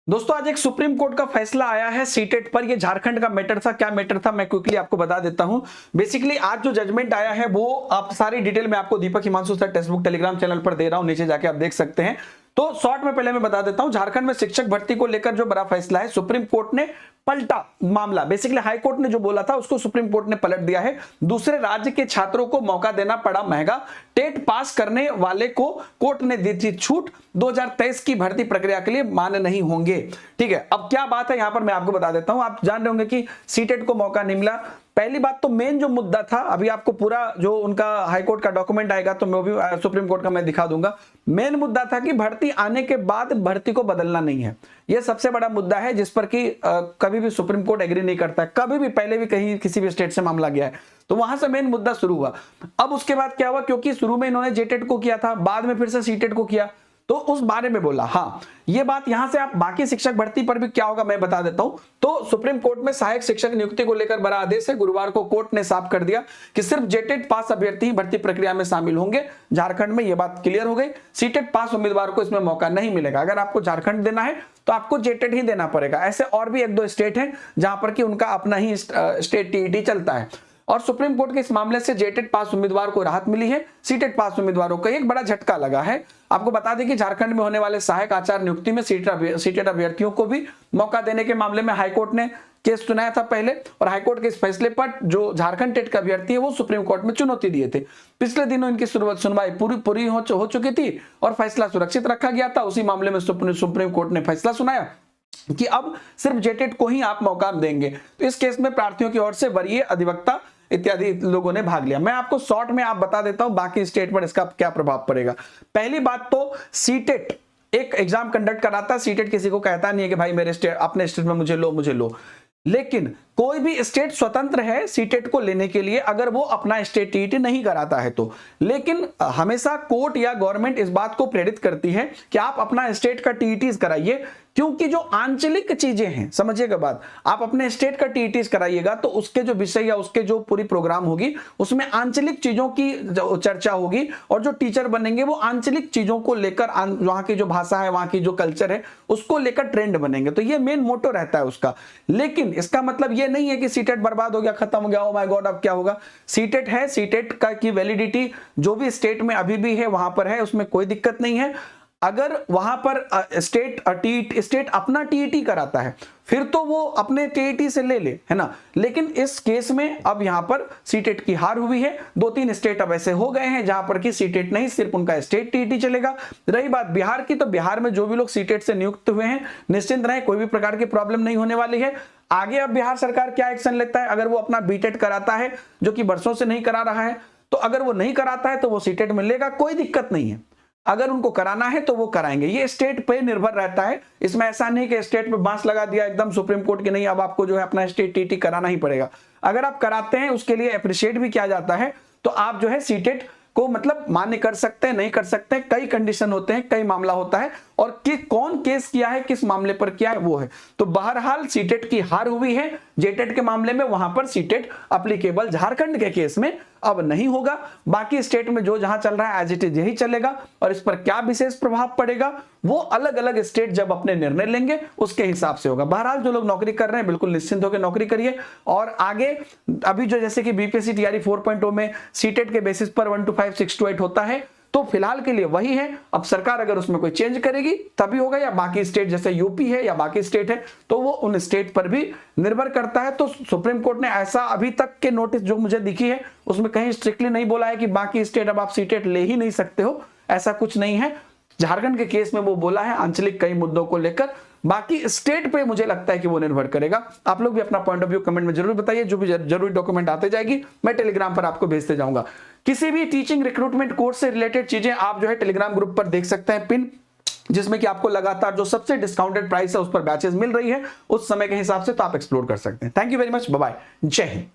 दोस्तों आज एक सुप्रीम कोर्ट का फैसला आया है सीटेट पर। ये झारखंड का मैटर था। क्या मैटर था मैं क्विकली आपको बता देता हूं। बेसिकली आज जो जजमेंट आया है वो आप सारी डिटेल में आपको Deepak Himanshu sir textbook Telegram channel पर दे रहा हूं, नीचे जाके आप देख सकते हैं। तो शॉर्ट में पहले मैं बता देता हूं, झारखंड में शिक्षक भर्ती को लेकर जो बड़ा फैसला है, सुप्रीम कोर्ट ने पलटा मामला। बेसिकली हाई कोर्ट ने जो बोला था उसको सुप्रीम कोर्ट ने पलट दिया है। दूसरे राज्य के छात्रों को मौका देना पड़ा महंगा। टेट पास करने वाले को कोर्ट ने दी थी छूट, 2023 की भर्ती प्रक्रिया के लिए मान्य नहीं होंगे। ठीक है, अब क्या बात है यहां पर मैं आपको बता देता हूं। आप जान रहे होंगे कि सीटेट को मौका नहीं मिला। पहली बात तो मेन जो मुद्दा था, अभी आपको पूरा जो उनका हाईकोर्ट का डॉक्यूमेंट आएगा तो मैं भी सुप्रीम कोर्ट का मैं दिखा दूंगा। मेन मुद्दा था कि भर्ती आने के बाद भर्ती को बदलना नहीं है। यह सबसे बड़ा मुद्दा है जिस पर कि कभी भी सुप्रीम कोर्ट एग्री नहीं करता है। कभी भी पहले भी कहीं किसी भी स्टेट से मामला गया है तो वहां से मेन मुद्दा शुरू हुआ। अब उसके बाद क्या हुआ, क्योंकि शुरू में इन्होंने जेटेट को किया था, बाद में फिर से सीटेट को किया, तो उस बारे में बोला। हाँ, ये बात यहां से आप बाकी शिक्षक भर्ती पर भी क्या होगा मैं बता देता हूं। तो सुप्रीम कोर्ट में सहायक शिक्षक नियुक्ति को लेकर बड़ा आदेश है। गुरुवार को कोर्ट ने साफ कर दिया कि सिर्फ जेटेट पास अभ्यर्थी ही भर्ती प्रक्रिया में शामिल होंगे। झारखंड में यह बात क्लियर हो गई। सीटेट पास उम्मीदवार को इसमें मौका नहीं मिलेगा। अगर आपको झारखंड देना है तो आपको जेटेट ही देना पड़ेगा। ऐसे और भी एक दो स्टेट हैं जहां पर कि उनका अपना ही स्टेट टीईटी चलता है। और सुप्रीम कोर्ट के इस मामले से जेटेट पास उम्मीदवार को राहत मिली है। सीटेट पास उम्मीदवारों को एक बड़ा झटका लगा है। आपको बता दें कि झारखंड में होने वाले सहायक आचार्य नियुक्ति में सीटेट अभ्यर्थियों को भी मौका देने के मामले में हाईकोर्ट ने केस सुनाया था पहले, और हाईकोर्ट के इस फैसले पर जो झारखंड टेट के अभ्यर्थी है वो सुप्रीम कोर्ट में चुनौती दिए थे। पिछले दिनों इनकी सुनवाई पूरी हो चुकी थी और फैसला सुरक्षित रखा गया था। उसी मामले में सुप्रीम कोर्ट ने फैसला सुनाया कि अब सिर्फ जेटेट को ही आप मौका देंगे। तो इस केस में प्रार्थियों की ओर से वरीय अधिवक्ता इत्यादि लोगों ने भाग लिया। मैं आपको शॉर्ट में आप बता देता हूं बाकी स्टेट पर इसका क्या प्रभाव पड़ेगा। पहली बात तो सीटेट एक एग्जाम कंडक्ट कराता है। सीटेट किसी को कहता नहीं है कि भाई मेरे स्टेट अपने स्टेट में मुझे लो, लेकिन कोई भी स्टेट स्वतंत्र है सीटेट को लेने के लिए अगर वो अपना स्टेट टीईटी नहीं कराता है तो। लेकिन हमेशा कोर्ट या गवर्नमेंट इस बात को प्रेरित करती है कि आप अपना स्टेट का टीईटी कराइए, क्योंकि जो आंचलिक चीजें हैं, समझिएगा बात, आप अपने स्टेट का टीईटी कराइएगा तो उसके जो विषय या उसके जो पूरी प्रोग्राम होगी उसमें आंचलिक चीजों की चर्चा होगी, और जो टीचर बनेंगे वो आंचलिक चीजों को लेकर, वहां की जो भाषा है, वहां की जो कल्चर है उसको लेकर ट्रेंड बनेंगे। तो ये मेन मोटो रहता है उसका। लेकिन इसका मतलब ये नहीं है कि सीटेट बर्बाद हो गया, खत्म हो गया, ओ माय गॉड अब क्या होगा। सीटेट है, सीटेट का की वैलिडिटी जो भी स्टेट में अभी भी है वहां पर है, उसमें कोई दिक्कत नहीं है। अगर वहां पर स्टेट अपना टीईटी कराता है फिर तो वो अपने टीईटी से ले ले, है ना। लेकिन इस केस में अब यहां पर सीटेट की हार हुई है। 2-3 स्टेट अब ऐसे हो गए हैं जहां पर कि सीटेट नहीं, सिर्फ उनका स्टेट टीईटी चलेगा। रही बात बिहार की, तो बिहार में जो भी लोग सीटेट से नियुक्त हुए हैं निश्चिंत रहे, कोई भी प्रकार की प्रॉब्लम नहीं होने वाली है। आगे अब बिहार सरकार क्या एक्शन लेता है, अगर वो अपना बीटेट कराता है जो कि वर्षों से नहीं करा रहा है, तो अगर वो नहीं कराता है तो वो सीटेट में लेगा, कोई दिक्कत नहीं है। अगर उनको कराना है तो वो कराएंगे। ये स्टेट पे निर्भर रहता है। इसमें ऐसा नहीं कि स्टेट में बांस लगा दिया एकदम सुप्रीम कोर्ट की नहीं, अब आपको जो है अपना स्टेट टीटी कराना ही पड़ेगा। अगर आप कराते हैं उसके लिए अप्रिशिएट भी किया जाता है, तो आप जो है सीटेट को मतलब मान्य कर सकते हैं, नहीं कर सकते हैं, कई कंडीशन होते हैं, कई मामला होता है, और कि कौन केस किया है, किस मामले पर किया है वो है। तो बहरहाल सीटेट की हार हुई है जेटेट के मामले में, वहां पर सीटेट अप्लीकेबल झारखंड के केस में अब नहीं होगा। बाकी स्टेट में जो जहां चल रहा है एज इट इज यही चलेगा, और इस पर क्या विशेष प्रभाव पड़ेगा वो अलग अलग स्टेट जब अपने निर्णय लेंगे उसके हिसाब से होगा। बहरहाल जो लोग नौकरी कर रहे हैं बिल्कुल निश्चिंत होकर नौकरी करिए। और आगे अभी जो जैसे कि बीपीएससी टीआरई 4.0 में सीटेट के बेसिस पर 1 to 5, 6 to 8 होता है, तो फिलहाल के लिए वही है। अब सरकार अगर उसमें कोई चेंज करेगी तभी होगा, या बाकी स्टेट जैसे यूपी है या बाकी स्टेट है तो वो उन स्टेट पर भी निर्भर करता है। तो सुप्रीम कोर्ट ने ऐसा अभी तक के नोटिस जो मुझे दिखी है उसमें कहीं स्ट्रिक्टली नहीं बोला है कि बाकी स्टेट अब आप सीटेट ले ही नहीं सकते हो, ऐसा कुछ नहीं है। झारखंड के केस में वो बोला है आंचलिक कई मुद्दों को लेकर, बाकी स्टेट पे मुझे लगता है कि वो निर्भर करेगा। आप लोग भी अपना पॉइंट ऑफ व्यू कमेंट में जरूर बताइए। जो भी जरूरी डॉक्यूमेंट आते जाएगी मैं टेलीग्राम पर आपको भेजते जाऊंगा। किसी भी टीचिंग रिक्रूटमेंट कोर्स से रिलेटेड चीजें आप जो है टेलीग्राम ग्रुप पर देख सकते हैं पिन, जिसमें कि आपको लगातार जो सबसे डिस्काउंटेड प्राइस है उस पर बैचेस मिल रही है उस समय के हिसाब से, तो आप एक्सप्लोर कर सकते हैं। Thank you very much, bye bye, जय हिंद।